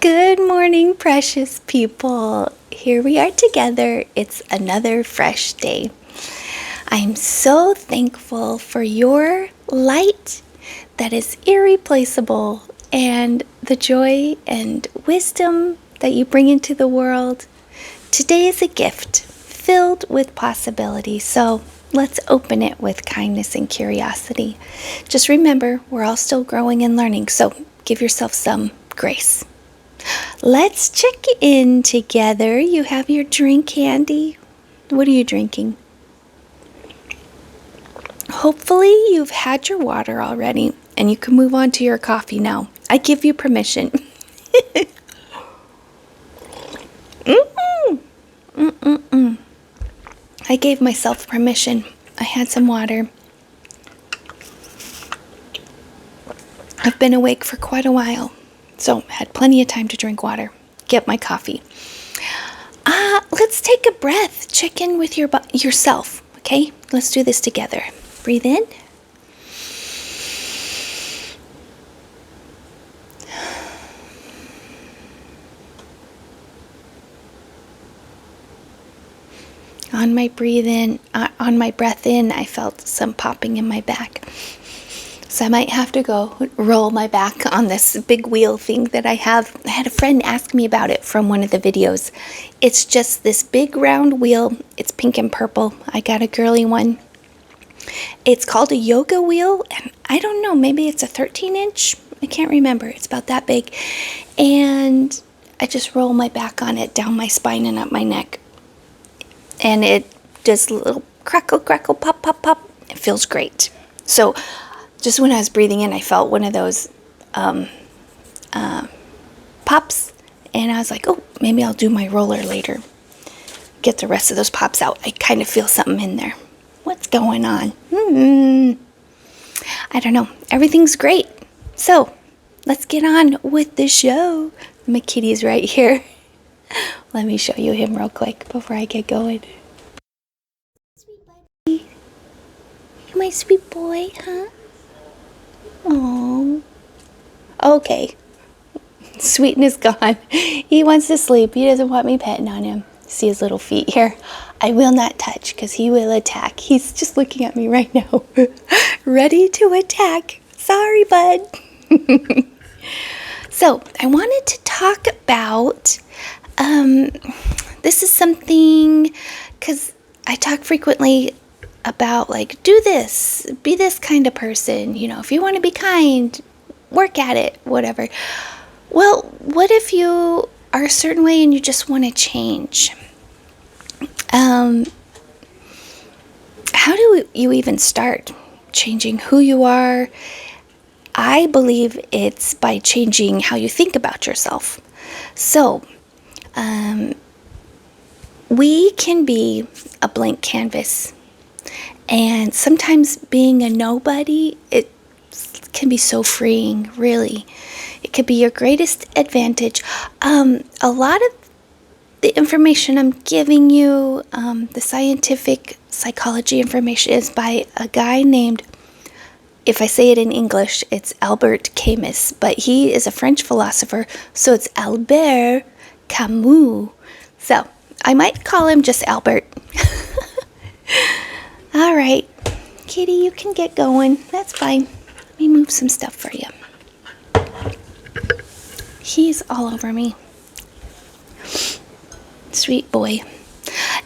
Good morning, precious people. Here we are together. It's another fresh day. I'm so thankful for your light that is irreplaceable and the joy and wisdom that you bring into the world. Today is a gift filled with possibility, so let's open it with kindness and curiosity. Just remember, we're all still growing and learning, so give yourself some grace. Let's check in together. You have your drink handy. What are you drinking? Hopefully you've had your water already and you can move on to your coffee now. I give you permission. I gave myself permission. I had some water. I've been awake for quite a while, so had plenty of time to drink water, get my coffee. Let's take a breath. Check in with yourself, okay? Let's do this together. Breathe in. On my breath in, I felt some popping in my back. So I might have to go roll my back on this big wheel thing that I have. I had a friend ask me about it from one of the videos. It's just this big round wheel. It's pink and purple. I got a girly one. It's called a yoga wheel, and I don't know, maybe it's a 13-inch. I can't remember. It's about that big. And I just roll my back on it, down my spine and up my neck. And it does a little crackle, crackle, pop, pop, pop. It feels great. So just when I was breathing in, I felt one of those pops, and I was like, oh, maybe I'll do my roller later. Get the rest of those pops out. I kind of feel something in there. What's going on? I don't know. Everything's great. So let's get on with the show. My kitty's right here. Let me show you him real quick before I get going. Sweet buddy. My sweet boy, huh? Oh. Okay. Sweeten is gone. He wants to sleep. He doesn't want me petting on him. See his little feet here? I will not touch because he will attack. He's just looking at me right now. Ready to attack. Sorry, bud. So, I wanted to talk about this is something, because I talk frequently about, like, do this, be this kind of person, if you want to be kind, work at it, whatever. Well, what if you are a certain way and you just want to change? How do you even start changing who you are? I believe it's by changing how you think about yourself. So, we can be a blank canvas, and sometimes being a nobody, it can be so freeing, really. It could be your greatest advantage. A lot of the information I'm giving you, the scientific psychology information, is by a guy named, if I say it in English, it's Albert Camus, but he is a French philosopher, so it's Albert Camus. So I might call him just Albert. All right, kitty, you can get going. That's fine. Let me move some stuff for you. He's all over me. Sweet boy.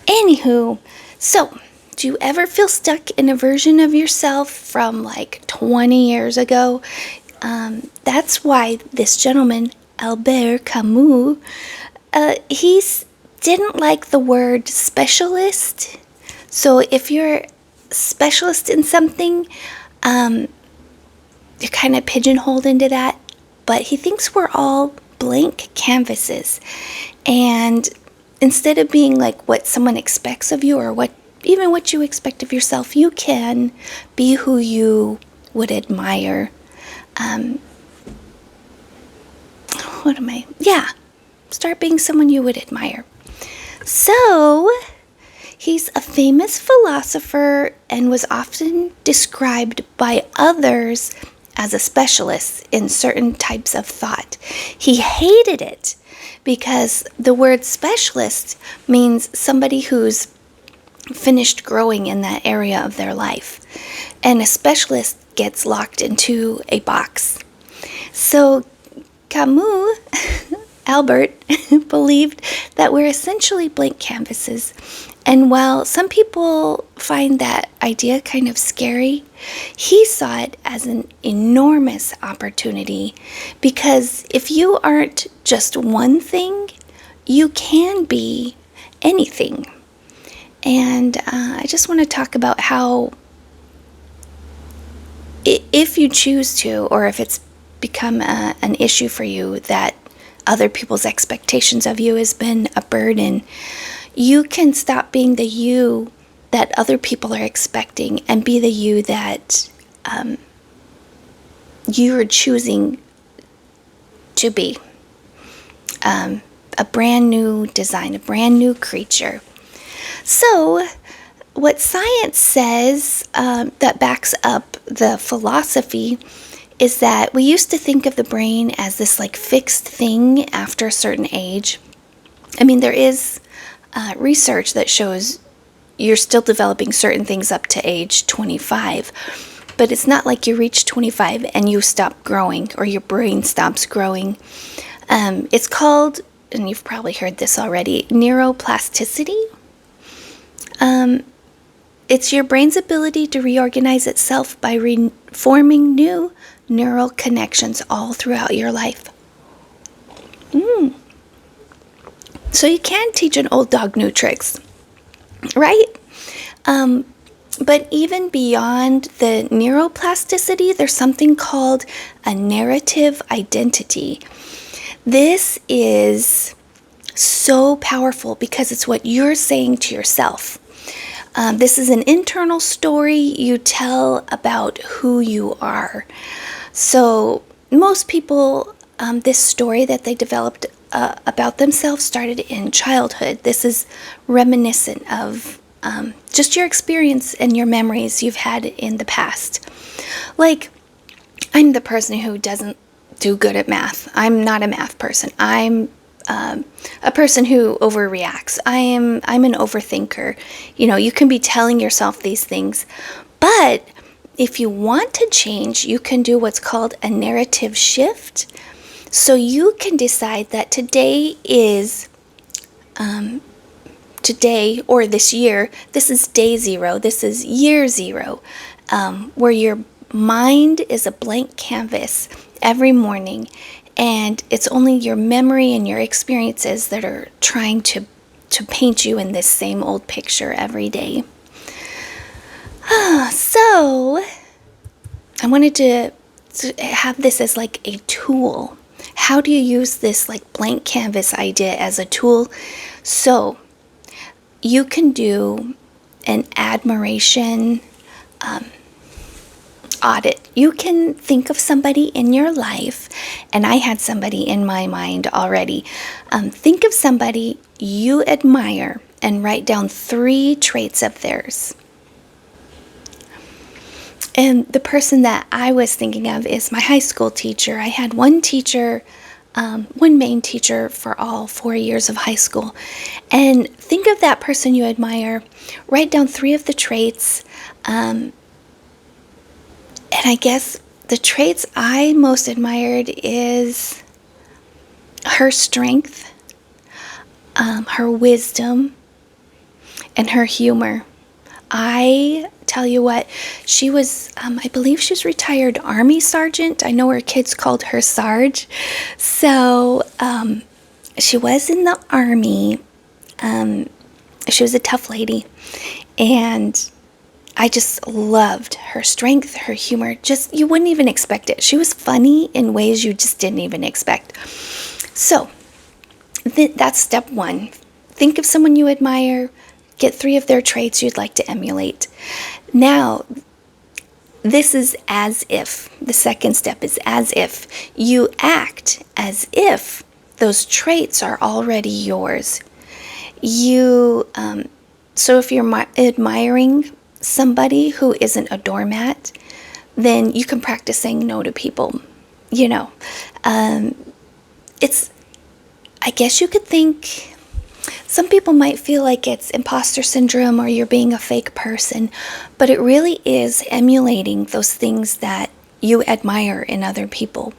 Anywho, so do you ever feel stuck in a version of yourself from like 20 years ago? That's why this gentleman, Albert Camus, he didn't like the word specialist. So if you're a specialist in something, you're kind of pigeonholed into that. But he thinks we're all blank canvases. And instead of being like what someone expects of you, or even what you expect of yourself, you can be who you would admire. Start being someone you would admire. So, he's a famous philosopher and was often described by others as a specialist in certain types of thought. He hated it because the word specialist means somebody who's finished growing in that area of their life. And a specialist gets locked into a box. So Camus, Albert, believed that we're essentially blank canvases. And while some people find that idea kind of scary, he saw it as an enormous opportunity, because if you aren't just one thing, you can be anything. And I just want to talk about how, if you choose to, or if it's become an issue for you that other people's expectations of you has been a burden, you can stop being the you that other people are expecting and be the you that you're choosing to be. A brand new design, a brand new creature. So, what science says that backs up the philosophy is that we used to think of the brain as this like fixed thing after a certain age. I mean, there is research that shows you're still developing certain things up to age 25, but it's not like you reach 25 and you stop growing or your brain stops growing. It's called, and you've probably heard this already, neuroplasticity. It's your brain's ability to reorganize itself by forming new neural connections all throughout your life. So you can teach an old dog new tricks, right? But even beyond the neuroplasticity, there's something called a narrative identity. This is so powerful because it's what you're saying to yourself. This is an internal story you tell about who you are. So most people, this story that they developed about themselves started in childhood. This is reminiscent of just your experience and your memories you've had in the past. Like, I'm the person who doesn't do good at math. I'm not a math person. I'm a person who overreacts. I'm an overthinker. You know, you can be telling yourself these things, but if you want to change, you can do what's called a narrative shift. So you can decide that today is, today or this year, this is day zero, this is year zero, where your mind is a blank canvas every morning, and it's only your memory and your experiences that are trying to paint you in this same old picture every day. So I wanted to have this as like a tool. How do you use this like blank canvas idea as a tool? So you can do an admiration audit. You can think of somebody in your life, and I had somebody in my mind already. Think of somebody you admire and write down 3 traits of theirs. And the person that I was thinking of is my high school teacher. I had one teacher, one main teacher for all 4 years of high school. And think of that person you admire, write down 3 of the traits. And I guess the traits I most admired is her strength, her wisdom, and her humor. I tell you what, she was, I believe she was retired Army sergeant. I know her kids called her Sarge. So she was in the Army. She was a tough lady. And I just loved her strength, her humor. Just, you wouldn't even expect it. She was funny in ways you just didn't even expect. So that's step 1. Think of someone you admire. Get 3 of their traits you'd like to emulate. Now, this is as if. The second step is as if. You act as if those traits are already yours. So if you're admiring somebody who isn't a doormat, then you can practice saying no to people. You know, it's, I guess you could think, some people might feel like it's imposter syndrome or you're being a fake person, but it really is emulating those things that you admire in other people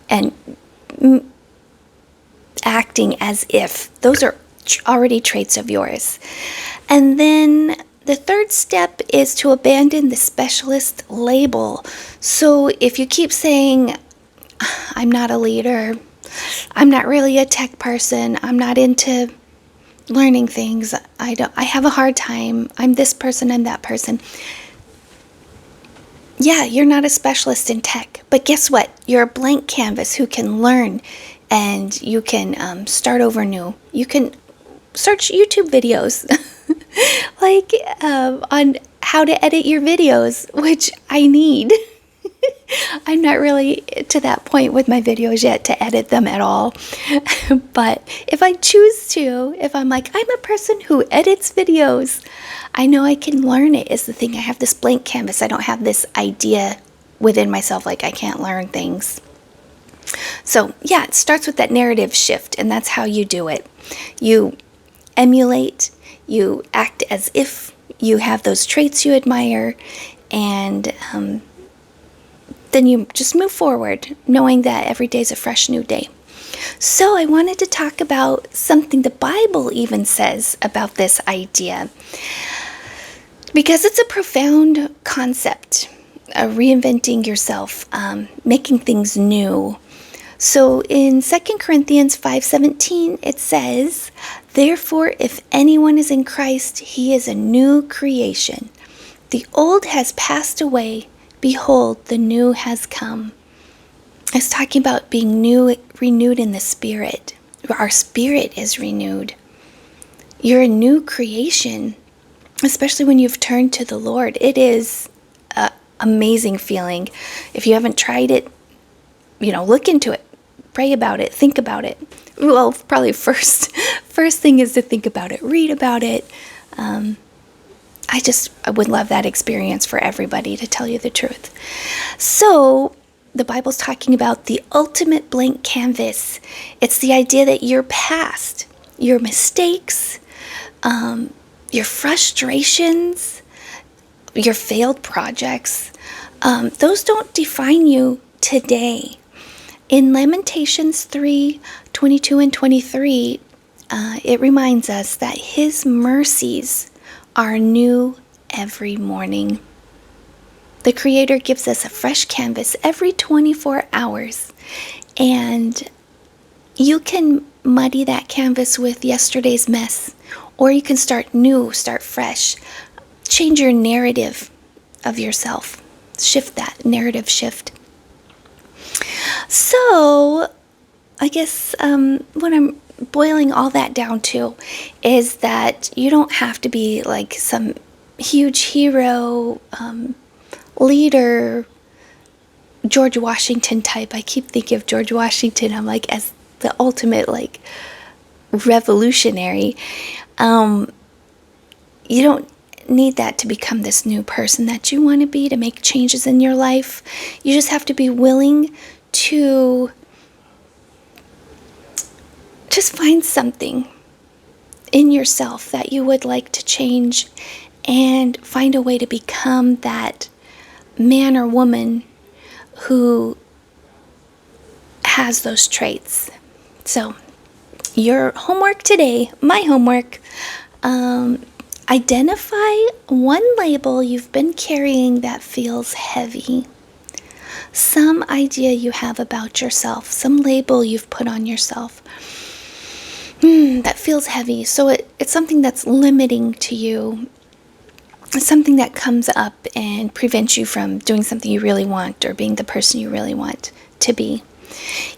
and acting as if those are already traits of yours. And then the third step is to abandon the specialist label. So if you keep saying, I'm not a leader, I'm not really a tech person, I'm not into learning things, I have a hard time, I'm this person, I'm that person. Yeah, you're not a specialist in tech, but guess what? You're a blank canvas who can learn, and you can start over new. You can search YouTube videos like on how to edit your videos, which I need. I'm not really to that point with my videos yet to edit them at all. But if I choose to, if I'm like, I'm a person who edits videos, I know I can learn it is the thing. I have this blank canvas. I don't have this idea within myself like I can't learn things. So yeah, it starts with that narrative shift, and that's how you do it. You emulate, you act as if you have those traits you admire, and then you just move forward, knowing that every day is a fresh new day. So I wanted to talk about something the Bible even says about this idea, because it's a profound concept, reinventing yourself, making things new. So in 2 Corinthians 5:17, it says, therefore, if anyone is in Christ, he is a new creation. The old has passed away. Behold, the new has come. It's talking about being renewed in the spirit. Our spirit is renewed. You're a new creation, especially when you've turned to the Lord. It is an amazing feeling. If you haven't tried it, look into it. Pray about it. Think about it. Well, probably first thing is to think about it. Read about it. I would love that experience for everybody, to tell you the truth. So the Bible's talking about the ultimate blank canvas. It's the idea that your past, your mistakes, your frustrations, your failed projects, those don't define you today. In Lamentations 3:22 and 23, it reminds us that His mercies are new every morning. The Creator gives us a fresh canvas every 24 hours, and you can muddy that canvas with yesterday's mess, or you can start new, start fresh, change your narrative of yourself, shift that narrative shift. So I guess what I'm boiling all that down to is that you don't have to be like some huge hero, leader, George Washington type. I keep thinking of George Washington, I'm like, as the ultimate like revolutionary. You don't need that to become this new person that you want to be, to make changes in your life. You just have to be willing to just find something in yourself that you would like to change, and find a way to become that man or woman who has those traits. So your homework today, my homework, identify one label you've been carrying that feels heavy. Some idea you have about yourself, some label you've put on yourself that feels heavy. So it's something that's limiting to you. It's something that comes up and prevents you from doing something you really want, or being the person you really want to be.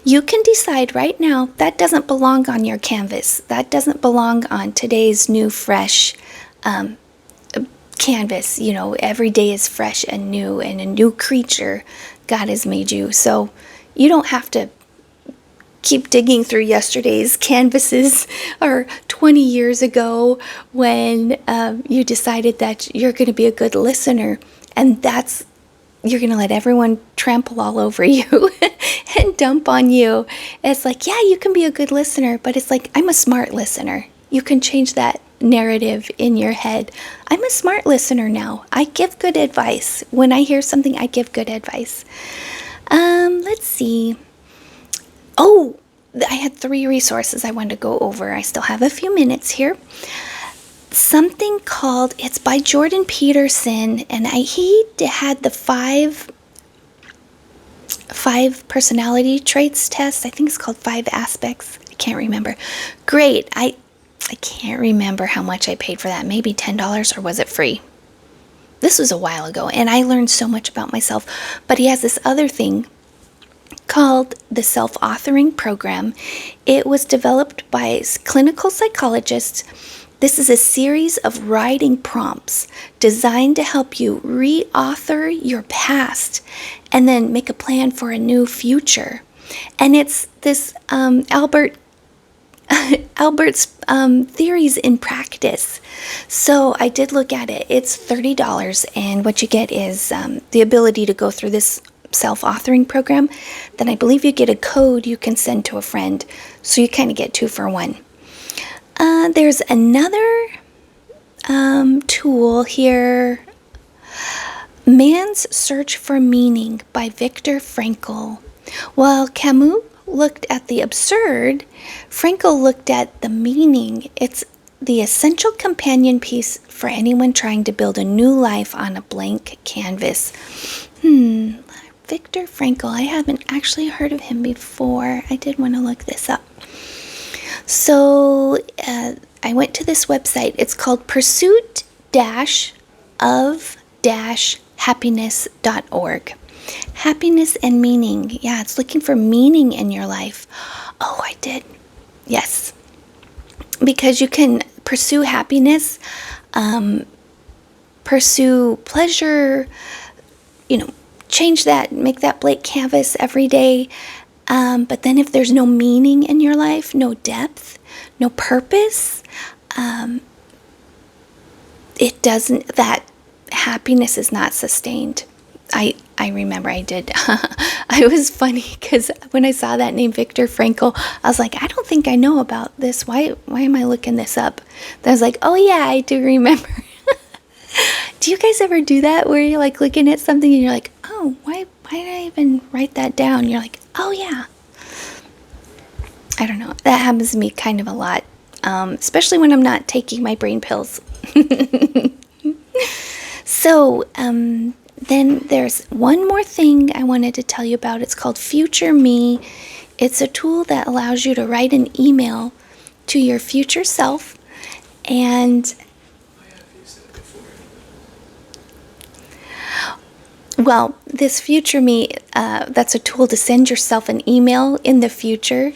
You can decide right now that doesn't belong on your canvas. That doesn't belong on today's new, fresh canvas. Every day is fresh and new, and a new creature God has made you. So you don't have to keep digging through yesterday's canvases or 20 years ago when you decided that you're going to be a good listener, and that's you're going to let everyone trample all over you and dump on you. It's like, yeah, you can be a good listener, but it's like, I'm a smart listener. You can change that narrative in your head. I'm a smart listener now. I give good advice. When I hear something, I give good advice. Let's see. Oh, I had 3 resources I wanted to go over. I still have a few minutes here. Something called, it's by Jordan Peterson, and he had the five personality traits test. I think it's called 5 aspects. I can't remember. Great. I can't remember how much I paid for that. Maybe $10, or was it free? This was a while ago, and I learned so much about myself. But he has this other thing called the Self-Authoring Program. It was developed by clinical psychologists. This is a series of writing prompts designed to help you re-author your past and then make a plan for a new future. And it's this Albert's theories in practice. So I did look at it. It's $30, and what you get is the ability to go through this self-authoring program. Then I believe you get a code you can send to a friend. So you kind of get 2 for 1. There's another tool here. Man's Search for Meaning by Viktor Frankl. While Camus looked at the absurd, Frankl looked at the meaning. It's the essential companion piece for anyone trying to build a new life on a blank canvas. Viktor Frankl. I haven't actually heard of him before. I did want to look this up. So I went to this website. It's called pursuit-of-happiness.org. Happiness and meaning. Yeah, it's looking for meaning in your life. Oh, I did. Yes. Because you can pursue happiness, pursue pleasure, change that, make that blank canvas every day. But then if there's no meaning in your life, no depth, no purpose, that happiness is not sustained. I remember I did. I was funny because when I saw that name, Viktor Frankl, I was like, I don't think I know about this. Why am I looking this up? Then I was like, oh yeah, I do remember. Do you guys ever do that where you're like looking at something and you're like, oh, why did I even write that down? You're like, oh yeah. I don't know. That happens to me kind of a lot, especially when I'm not taking my brain pills. So then there's one more thing I wanted to tell you about. It's called Future Me. It's a tool that allows you to write an email to your future self, and well, this Future Me, that's a tool to send yourself an email in the future.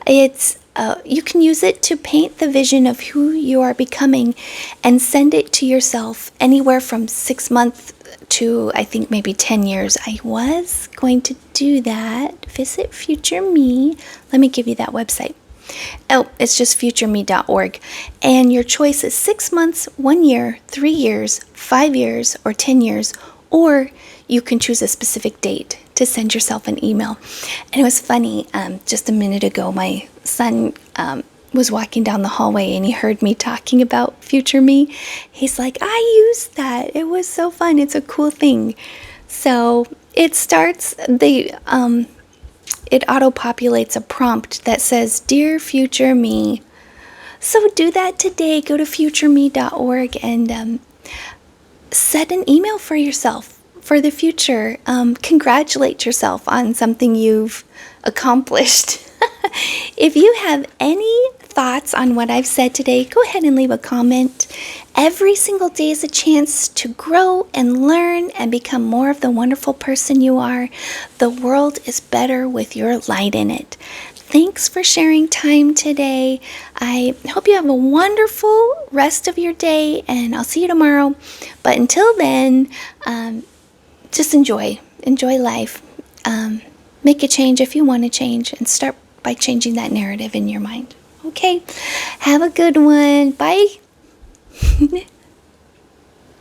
It's you can use it to paint the vision of who you are becoming and send it to yourself anywhere from 6 months to, I think, maybe 10 years. I was going to do that. Visit Future Me. Let me give you that website. Oh, it's just futureme.org. And your choice is 6 months, 1 year, 3 years, 5 years, or 10 years. Or you can choose a specific date to send yourself an email. And it was funny, just a minute ago, my son was walking down the hallway and he heard me talking about Future Me. He's like, I used that. It was so fun. It's a cool thing. So it starts, it auto-populates a prompt that says, Dear Future Me. So do that today. Go to futureme.org and set an email for yourself for the future. Congratulate yourself on something you've accomplished. If you have any thoughts on what I've said today, go ahead and leave a comment. Every single day is a chance to grow and learn and become more of the wonderful person you are. The world is better with your light in it. Thanks for sharing time today. I hope you have a wonderful rest of your day, and I'll see you tomorrow. But until then, just enjoy life. Make a change if you want to change, and start by changing that narrative in your mind. Okay, have a good one. Bye.